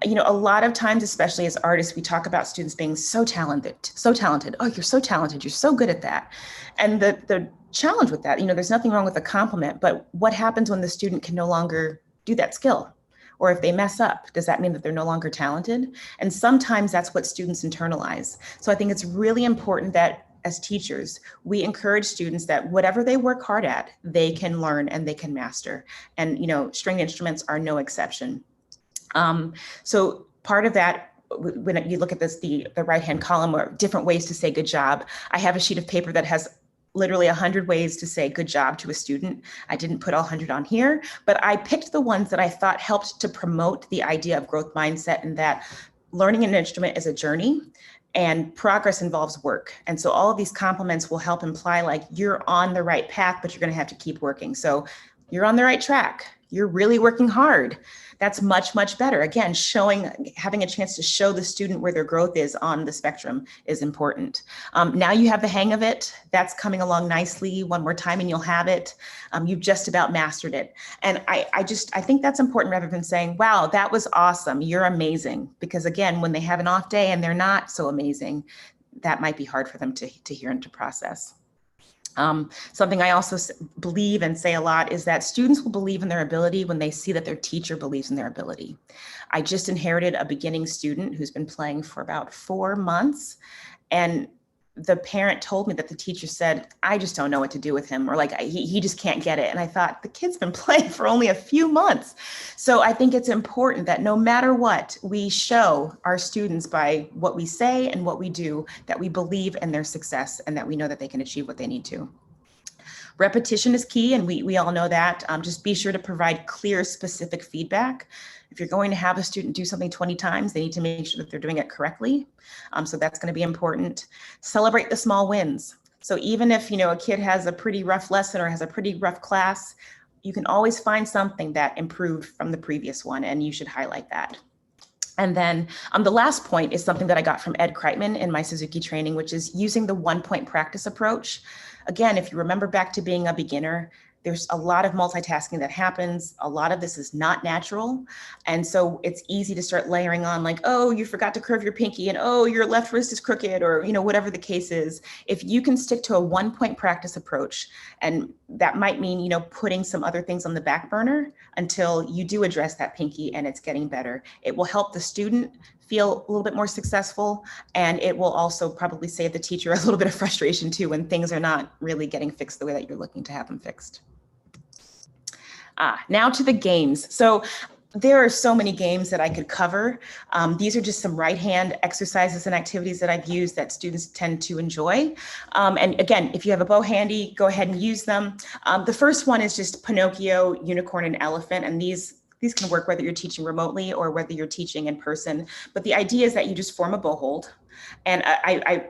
a lot of times, especially as artists, we talk about students being so talented. Oh, you're so talented. You're so good at that. And the challenge with that, there's nothing wrong with a compliment, but what happens when the student can no longer do that skill? Or if they mess up, does that mean that they're no longer talented? And sometimes that's what students internalize. So I think it's really important that as teachers, we encourage students that whatever they work hard at, they can learn and they can master. And, stringed instruments are no exception. So part of that, when you look at this, the right-hand column, are different ways to say good job. I have a sheet of paper that has literally 100 ways to say good job to a student. I didn't put all 100 on here, but I picked the ones that I thought helped to promote the idea of growth mindset, and that learning an instrument is a journey and progress involves work. And so all of these compliments will help imply you're on the right path, but you're going to have to keep working. So You're on the right track. You're really working hard. That's much, much better. Again, having a chance to show the student where their growth is on the spectrum is important. Now you have the hang of it. That's coming along nicely. One more time and you'll have it. You've just about mastered it. And I think that's important rather than saying, wow, that was awesome. You're amazing. Because again, when they have an off day and they're not so amazing, that might be hard for them to hear and to process. Something I also believe and say a lot is that students will believe in their ability when they see that their teacher believes in their ability. I just inherited a beginning student who's been playing for about 4 months, and the parent told me that the teacher said, I just don't know what to do with him, or like, he just can't get it. And I thought, the kid's been playing for only a few months. So I think it's important that no matter what, we show our students by what we say and what we do, that we believe in their success and that we know that they can achieve what they need to. Repetition is key, and we all know that. Just be sure to provide clear, specific feedback. If you're going to have a student do something 20 times, they need to make sure that they're doing it correctly. So that's going to be important. Celebrate the small wins. So even if, a kid has a pretty rough lesson or has a pretty rough class, you can always find something that improved from the previous one, and you should highlight that. And then the last point is something that I got from Ed Kreitman in my Suzuki training, which is using the 1-point practice approach. Again, if you remember back to being a beginner, there's a lot of multitasking that happens. A lot of this is not natural. And so it's easy to start layering on like, oh, you forgot to curve your pinky, and oh, your left wrist is crooked, or, whatever the case is. If you can stick to a 1-point practice approach, and that might mean, putting some other things on the back burner until you do address that pinky and it's getting better. It will help the student feel a little bit more successful, and it will also probably save the teacher a little bit of frustration too when things are not really getting fixed the way that you're looking to have them fixed. Now to the games. So there are so many games that I could cover. These are just some right hand exercises and activities that I've used that students tend to enjoy. And again, if you have a bow handy, go ahead and use them. The first one is just Pinocchio, unicorn, and elephant. And these can work whether you're teaching remotely or whether you're teaching in person. But the idea is that you just form a bow hold. And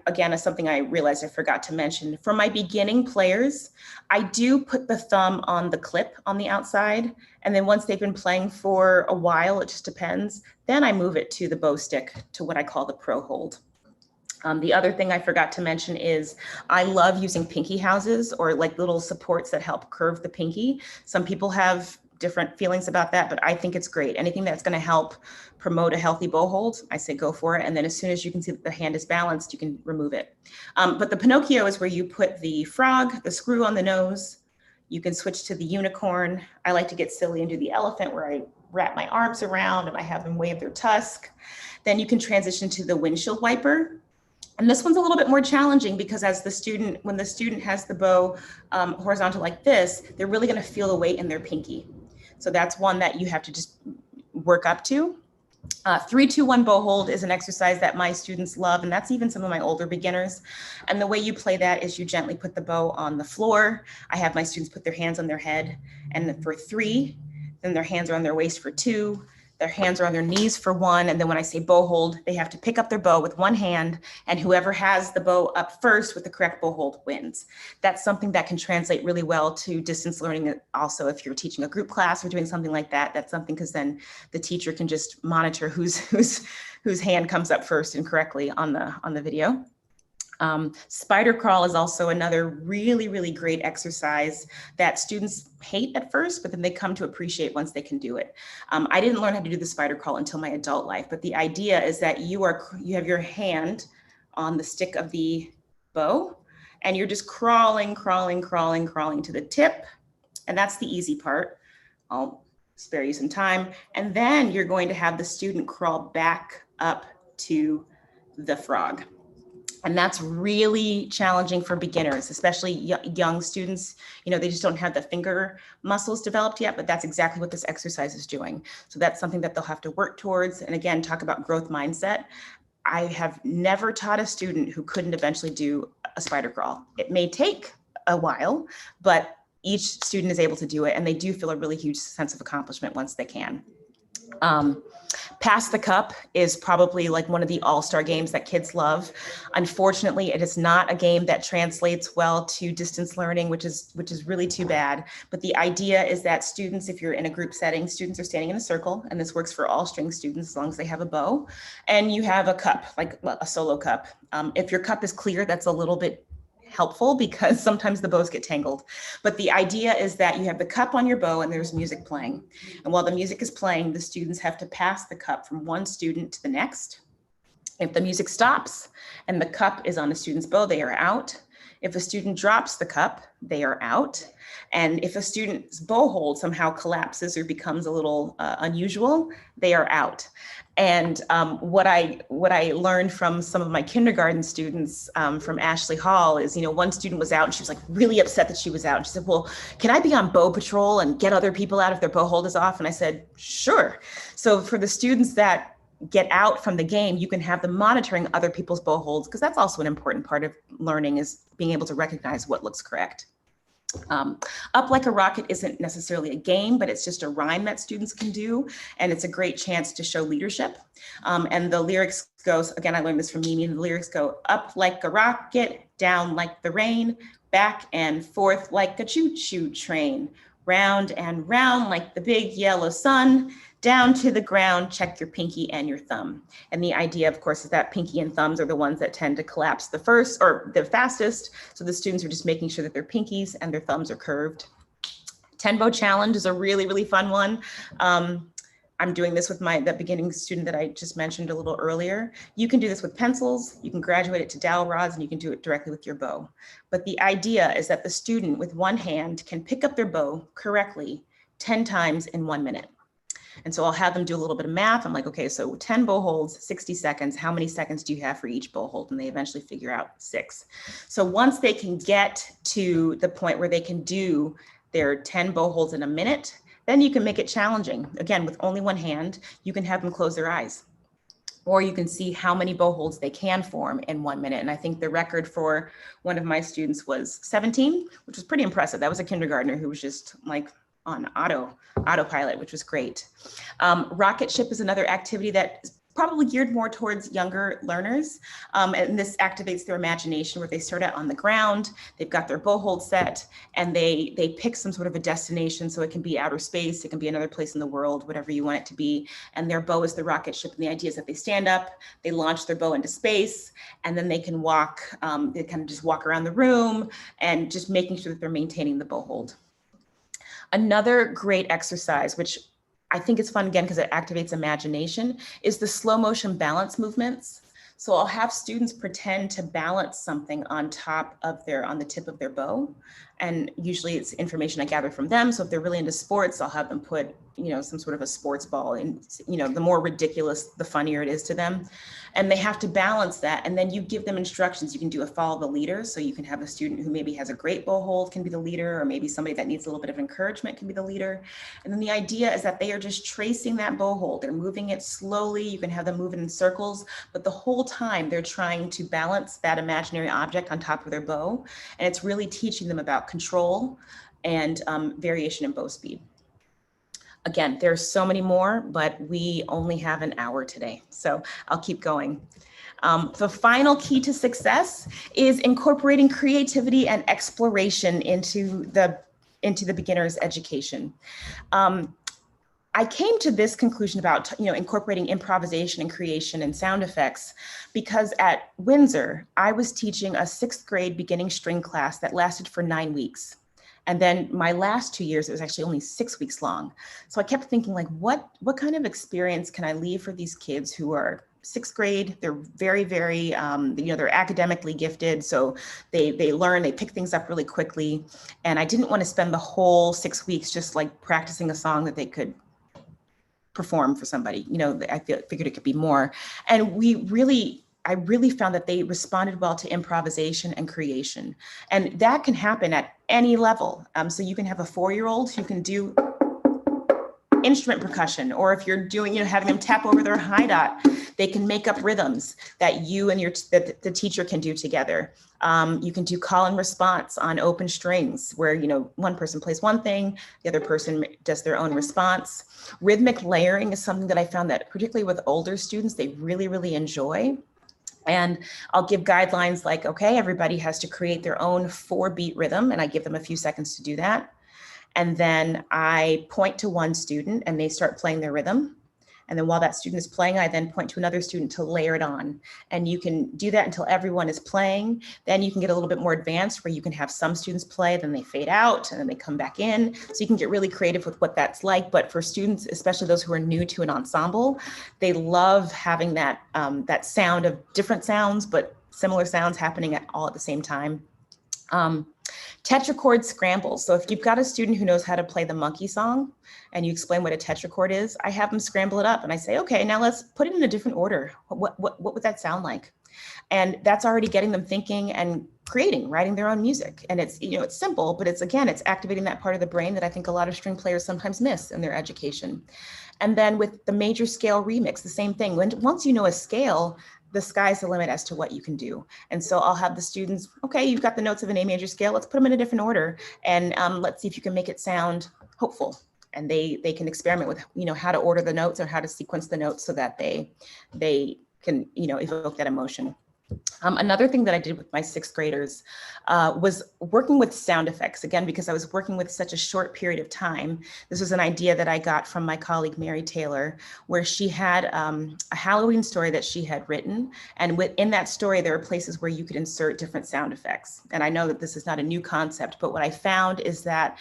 again, is something I realized I forgot to mention. For my beginning players, I do put the thumb on the clip on the outside. And then once they've been playing for a while, it just depends, then I move it to the bow stick, to what I call the pro hold. The other thing I forgot to mention is I love using pinky houses, or like little supports that help curve the pinky. Some people have different feelings about that, but I think it's great. Anything that's going to help promote a healthy bow hold, I say go for it. And then as soon as you can see that the hand is balanced, you can remove it. But the Pinocchio is where you put the frog, the screw on the nose. You can switch to the unicorn. I like to get silly and do the elephant, where I wrap my arms around and I have them wave their tusk. Then you can transition to the windshield wiper. And this one's a little bit more challenging because when the student has the bow horizontal like this, they're really going to feel the weight in their pinky. So that's one that you have to just work up to. 3-2-1 bow hold is an exercise that my students love, and that's even some of my older beginners. And the way you play that is you gently put the bow on the floor. I have my students put their hands on their head, and for 3, then their hands are on their waist for 2, their hands are on their knees for 1, and then when I say bow hold, they have to pick up their bow with one hand, and whoever has the bow up first with the correct bow hold wins. That's something that can translate really well to distance learning. Also, if you're teaching a group class or doing something like that, that's something, because then the teacher can just monitor whose hand comes up first and correctly on the video. Spider crawl is also another really, really great exercise that students hate at first, but then they come to appreciate once they can do it. I didn't learn how to do the spider crawl until my adult life, but the idea is that you have your hand on the stick of the bow, and you're just crawling to the tip. And that's the easy part. I'll spare you some time. And then you're going to have the student crawl back up to the frog. And that's really challenging for beginners, especially young students. They just don't have the finger muscles developed yet, but that's exactly what this exercise is doing. So that's something that they'll have to work towards. And again, talk about growth mindset. I have never taught a student who couldn't eventually do a spider crawl. It may take a while, but each student is able to do it, and they do feel a really huge sense of accomplishment once they can. Pass the Cup is probably like one of the all-star games that kids love. Unfortunately, it is not a game that translates well to distance learning, which is really too bad. But the idea is that students, if you're in a group setting, students are standing in a circle, and this works for all string students as long as they have a bow, and you have a cup, like a solo cup. If your cup is clear, that's a little bit helpful because sometimes the bows get tangled. But the idea is that you have the cup on your bow and there's music playing. And while the music is playing, the students have to pass the cup from one student to the next. If the music stops and the cup is on the student's bow, they are out. If a student drops the cup, they are out. And if a student's bow hold somehow collapses or becomes a little unusual, they are out. And what I learned from some of my kindergarten students from Ashley Hall is, one student was out and she was like really upset that she was out. And she said, well, can I be on bow patrol and get other people out if their bow hold is off? And I said, sure. So for the students that get out from the game, you can have them monitoring other people's bow holds, because that's also an important part of learning, is being able to recognize what looks correct. Up Like a Rocket isn't necessarily a game, but it's just a rhyme that students can do. And it's a great chance to show leadership. And the lyrics goes, again, I learned this from Mimi, and the lyrics go, up like a rocket, down like the rain, back and forth like a choo-choo train, round and round like the big yellow sun, down to the ground, check your pinky and your thumb. And the idea, of course, is that pinky and thumbs are the ones that tend to collapse the first or the fastest. So the students are just making sure that their pinkies and their thumbs are curved. 10 bow challenge is a really, really fun one. I'm doing this with the beginning student that I just mentioned a little earlier. You can do this with pencils, you can graduate it to dowel rods, and you can do it directly with your bow. But the idea is that the student with one hand can pick up their bow correctly 10 times in 1 minute. And so I'll have them do a little bit of math. I'm like, okay, so 10 bow holds, 60 seconds. How many seconds do you have for each bow hold? And they eventually figure out 6. So once they can get to the point where they can do their 10 bow holds in a minute, then you can make it challenging. Again, with only one hand, you can have them close their eyes. Or you can see how many bow holds they can form in 1 minute. And I think the record for one of my students was 17, which was pretty impressive. That was a kindergartner who was just like on autopilot, which was great. Rocket ship is another activity that is probably geared more towards younger learners. And this activates their imagination, where they start out on the ground, they've got their bow hold set, and they pick some sort of a destination. So it can be outer space, it can be another place in the world, whatever you want it to be. And their bow is the rocket ship. And the idea is that they stand up, they launch their bow into space, and then they can walk, they kind of just walk around the room and just making sure that they're maintaining the bow hold. Another great exercise, which I think is fun again because it activates imagination, is the slow motion balance movements. So I'll have students pretend to balance something on the tip of their bow. And usually it's information I gather from them. So if they're really into sports, I'll have them put, some sort of a sports ball, and, the more ridiculous, the funnier it is to them. And they have to balance that. And then you give them instructions. You can do a follow the leader. So you can have a student who maybe has a great bow hold can be the leader, or maybe somebody that needs a little bit of encouragement can be the leader. And then the idea is that they are just tracing that bow hold. They're moving it slowly. You can have them move it in circles, but the whole time they're trying to balance that imaginary object on top of their bow. And it's really teaching them about control and variation in bow speed. Again, there's so many more, but we only have an hour today, so I'll keep going. The final key to success is incorporating creativity and exploration into the beginner's education. I came to this conclusion about incorporating improvisation and creation and sound effects because at Windsor, I was teaching a 6th grade beginning string class that lasted for 9 weeks. And then my last 2 years, it was actually only 6 weeks long. So I kept thinking, like, what kind of experience can I leave for these kids who are 6th grade? They're very, very, they're academically gifted. So they learn, they pick things up really quickly. And I didn't want to spend the whole 6 weeks just like practicing a song that they could perform for somebody. I figured it could be more. And I really found that they responded well to improvisation and creation. And that can happen at any level. So you can have a 4-year-old who can do instrument percussion, or if you're doing, having them tap over their high dot, they can make up rhythms that you and the teacher can do together. You can do call and response on open strings where, one person plays one thing, the other person does their own response. Rhythmic layering is something that I found that particularly with older students, they really, really enjoy. And I'll give guidelines like, okay, everybody has to create their own 4-beat rhythm, and I give them a few seconds to do that. And then I point to one student and they start playing their rhythm. And then while that student is playing, I then point to another student to layer it on. And you can do that until everyone is playing. Then you can get a little bit more advanced where you can have some students play, then they fade out and then they come back in. So you can get really creative with what that's like. But for students, especially those who are new to an ensemble, they love having that, that sound of different sounds, but similar sounds happening all at the same time. Tetrachord scrambles. So if you've got a student who knows how to play the monkey song and you explain what a tetrachord is, I have them scramble it up and I say, okay, now let's put it in a different order. What would that sound like? And that's already getting them thinking and writing their own music. And it's, it's simple, but it's activating that part of the brain that I think a lot of string players sometimes miss in their education. And then with the major scale remix, the same thing. Once you know a scale, the sky's the limit as to what you can do. And so I'll have the students, okay, you've got the notes of an A major scale, let's put them in a different order. And let's see if you can make it sound hopeful. And they can experiment with, how to order the notes or how to sequence the notes so that they can, evoke that emotion. Another thing that I did with my 6th graders was working with sound effects, again, because I was working with such a short period of time. This was an idea that I got from my colleague, Mary Taylor, where she had a Halloween story that she had written. And within that story, there are places where you could insert different sound effects. And I know that this is not a new concept, but what I found is that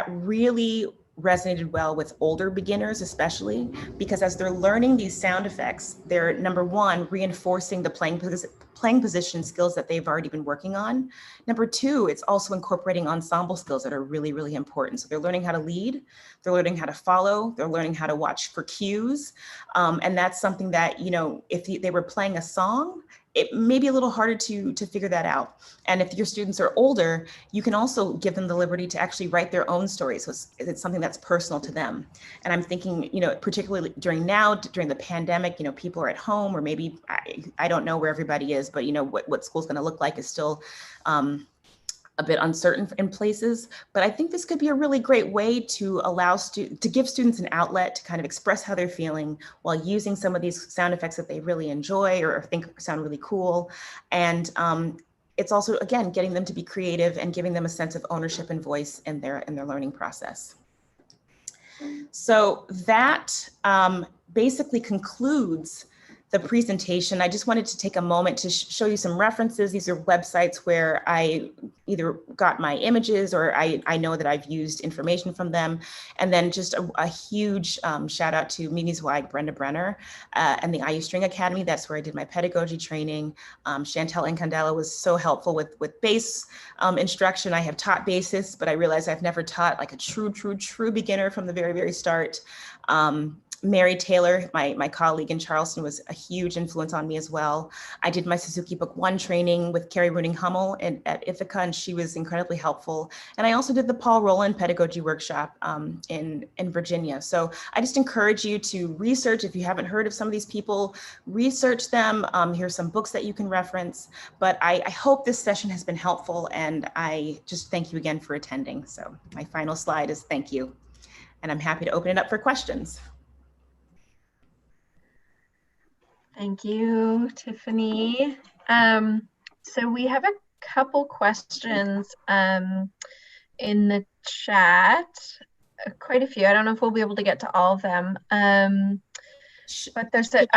really resonated well with older beginners, especially because as they're learning these sound effects, they're, number one, reinforcing the playing position skills that they've already been working on. Number two, it's also incorporating ensemble skills that are really, really important. So they're learning how to lead, they're learning how to follow, they're learning how to watch for cues. And that's something that, if they were playing a song, it may be a little harder to figure that out. And if your students are older, you can also give them the liberty to actually write their own stories. So it's something that's personal to them. And I'm thinking, particularly during the pandemic, people are at home, or maybe, I don't know where everybody is, but what school's going to look like is still a bit uncertain in places, but I think this could be a really great way to allow to give students an outlet to kind of express how they're feeling while using some of these sound effects that they really enjoy or think sound really cool. And it's also, again, getting them to be creative and giving them a sense of ownership and voice in their learning process. So that basically concludes the presentation. I just wanted to take a moment to show you some references. These are websites where I either got my images or I know that I've used information from them. And then just a huge shout out to Mimi Zweig, Brenda Brenner, and the IU String Academy. That's where I did my pedagogy training. Chantel Incandela was so helpful with bass instruction. I have taught bassists, but I realized I've never taught like a true beginner from the very, very start. Mary Taylor, my colleague in Charleston, was a huge influence on me as well. I did my Suzuki Book 1 training with Carrie Runing-Hummel at Ithaca, and she was incredibly helpful. And I also did the Paul Rowland Pedagogy Workshop in Virginia. So I just encourage you to research. If you haven't heard of some of these people, research them. Here's some books that you can reference. But I hope this session has been helpful, and I just thank you again for attending. So my final slide is thank you. And I'm happy to open it up for questions.
Thank you, Tiffany. So we have a couple questions in the chat, quite a few. I don't know if we'll be able to get to all of them, but there's it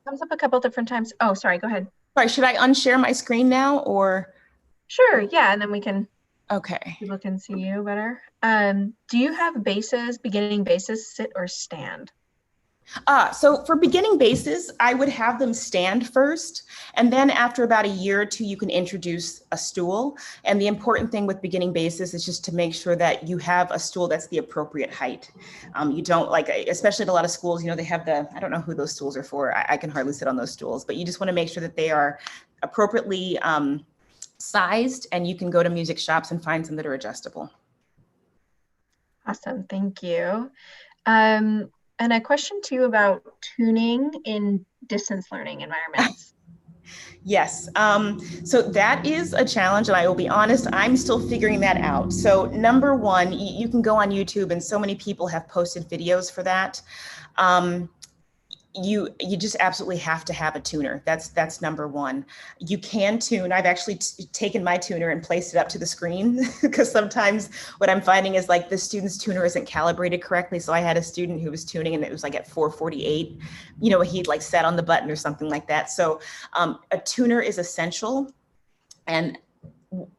comes up a couple different times. Oh, sorry, go ahead.
Sorry, should I unshare my screen now or?
Sure, yeah, and then we can,
okay.
People can see you better. Do you have basses, beginning basses, sit or stand?
So for beginning basses, I would have them stand first. And then after about a year or two, you can introduce a stool. And the important thing with beginning basses is just to make sure that you have a stool that's the appropriate height. You don't especially at a lot of schools, they have I don't know who those stools are for. I can hardly sit on those stools, but you just want to make sure that they are appropriately sized, and you can go to music shops and find some that are adjustable.
Awesome, thank you. And a question too about tuning in distance learning environments.
Yes, so that is a challenge, and I will be honest, I'm still figuring that out. So number one, you can go on YouTube, and so many people have posted videos for that. Um, you just absolutely have to have a tuner. That's number one. You can tune. I've actually taken my tuner and placed it up to the screen because sometimes what I'm finding is like the student's tuner isn't calibrated correctly. So I had a student who was tuning and it was like at 448, he'd like set on the button or something like that. So a tuner is essential, and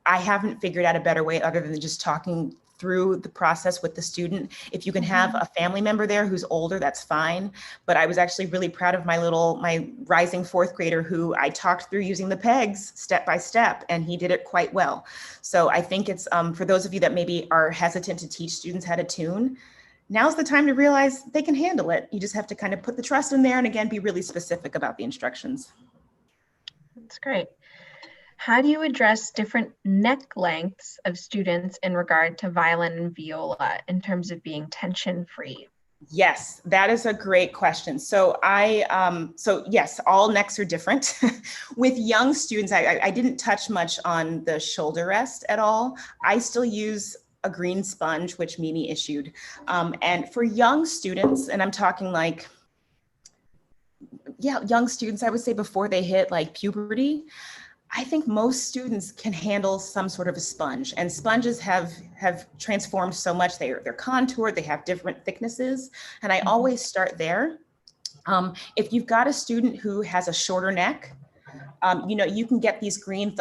I haven't figured out a better way other than just talking through the process with the student. If you can have a family member there who's older, that's fine. But I was actually really proud of my rising fourth grader who I talked through using the pegs step by step, and he did it quite well. So I think it's for those of you that maybe are hesitant to teach students how to tune, now's the time to realize they can handle it. You just have to kind of put the trust in there and again, be really specific about the instructions.
That's great. How do you address different neck lengths of students in regard to violin and viola in terms of being tension free?
Yes, that is a great question. So so yes, all necks are different. With young students, I didn't touch much on the shoulder rest at all. I still use a green sponge, which Mimi issued. And for young students, and I'm talking like, yeah, young students, I would say before they hit like puberty, I think most students can handle some sort of a sponge, and sponges have transformed so much. They're contoured, they have different thicknesses, and I always start there. If you've got a student who has a shorter neck, you can get these green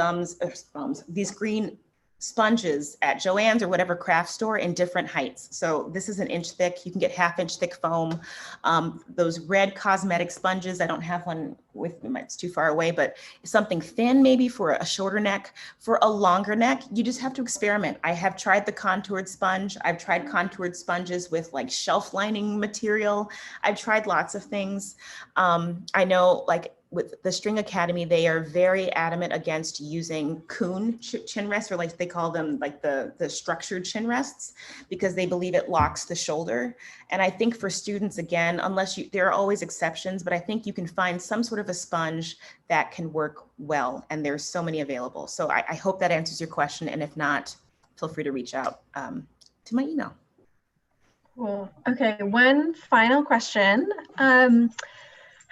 these green sponges at Joann's or whatever craft store in different heights. So this is an inch thick. You can get half-inch thick foam. Those red cosmetic sponges, I don't have one with me, it's too far away, but something thin maybe for a shorter neck. For a longer neck, you just have to experiment. I have tried the contoured sponge. I've tried contoured sponges with like shelf lining material. I've tried lots of things. I know like with the String Academy, they are very adamant against using Kuhn chin rests, or like they call them like the structured chin rests, because they believe it locks the shoulder. And I think for students, again, there are always exceptions, but I think you can find some sort of a sponge that can work well. And there's so many available. So I hope that answers your question. And if not, feel free to reach out to my email.
Cool. Okay, one final question.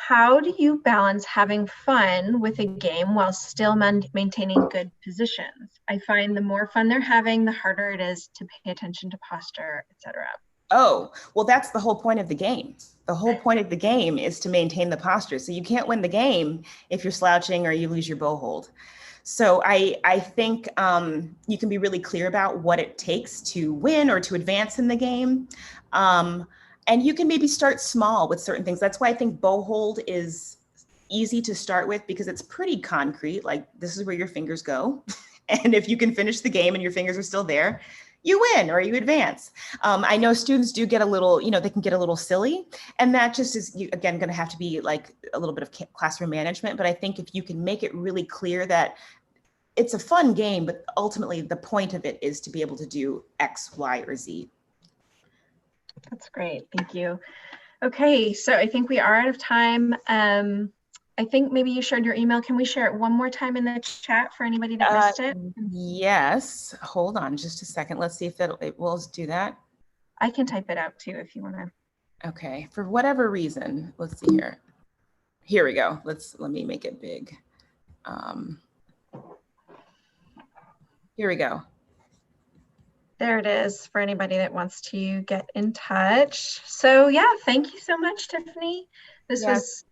How do you balance having fun with a game while still maintaining good positions? I find the more fun they're having, the harder it is to pay attention to posture, etc.
Oh, well, that's the whole point of the game. The whole point of the game is to maintain the posture. So you can't win the game if you're slouching or you lose your bow hold. So I think you can be really clear about what it takes to win or to advance in the game. And you can maybe start small with certain things. That's why I think bow hold is easy to start with, because it's pretty concrete. Like, this is where your fingers go. And if you can finish the game and your fingers are still there, you win or you advance. I know students do get a little, they can get a little silly. And that just is, again, going to have to be like a little bit of classroom management. But I think if you can make it really clear that it's a fun game, but ultimately the point of it is to be able to do X, Y, or Z.
That's great. Thank you. Okay, so I think we are out of time. I think maybe you shared your email. Can we share it one more time in the chat for anybody that missed it?
Yes. Hold on just a second. Let's see if it will do that.
I can type it out too if you want to.
Okay. For whatever reason, let's see here. Here we go. Let me make it big. Here we go.
There it is for anybody that wants to get in touch. So yeah, thank you so much, Tiffany. This was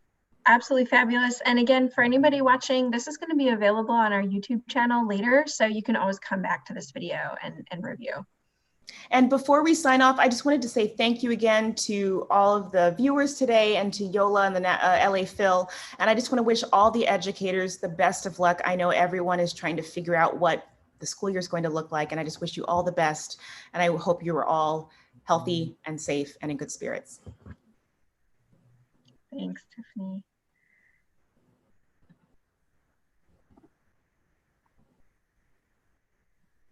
absolutely fabulous. And again, for anybody watching, this is going to be available on our YouTube channel later, so you can always come back to this video and review.
And before we sign off, I just wanted to say thank you again to all of the viewers today and to YOLA and the LA Phil. And I just want to wish all the educators the best of luck. I know everyone is trying to figure out what the school year is going to look like, and I just wish you all the best. And I hope you are all healthy and safe and in good spirits.
Thanks, Tiffany.